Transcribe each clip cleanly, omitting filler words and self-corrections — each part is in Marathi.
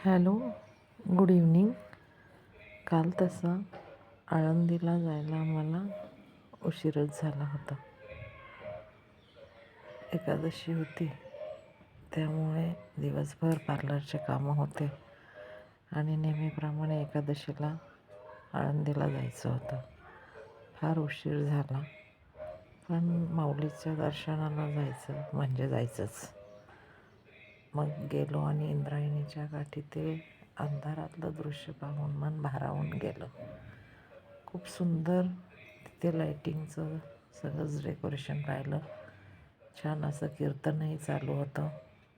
Hello, good evening. काल तसं आळंदीला जायला मला उशीरच झाला होता. एकादशी होती, त्यामुळे दिवसभर पार्लरचे कामं होते आणि नेहमीप्रमाणे एकादशीला आळंदीला जायचं होतं. फार उशीर झाला, पण माऊलीच्या दर्शनाला जायचं म्हणजे जायचंच. मग गेलो आणि इंद्रायणीच्या काठी ते अंधारातलं दृश्य पाहून मन भारावून गेलं. खूप सुंदर तिथे लाईटिंगचं सगळंच डेकोरेशन पाहिलं. छान असं कीर्तनही चालू होतं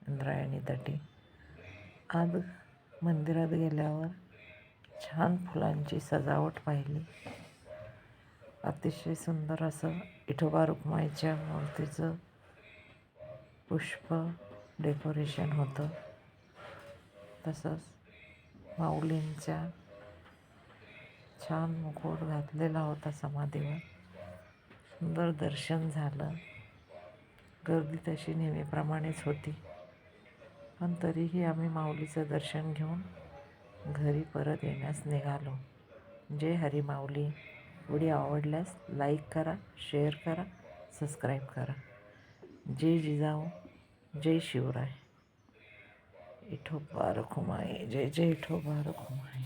इंद्रायणी तटी. आत मंदिरात गेल्यावर छान फुलांची सजावट पाहिली. अतिशय सुंदर असं विठोबा रुक्माईच्या मूर्तीचं पुष्प डेकोरेशन होतं. तसंच माऊलींच्या छान मुकुट घातलेला होता समाधीवर. सुंदर दर्शन झालं. गर्दी तशी नेहमीप्रमाणेच होती, पण तरीही आम्ही माऊलीचं दर्शन घेऊन घरी परत येण्यास निघालो. जय हरी माऊली. व्हिडिओ आवडल्यास लाईक करा, शेअर करा, सबस्क्राईब करा. जय जिजाऊ, जय शिवराय. विठोबा रखुमाई, जय जय विठोबा रखुमाई.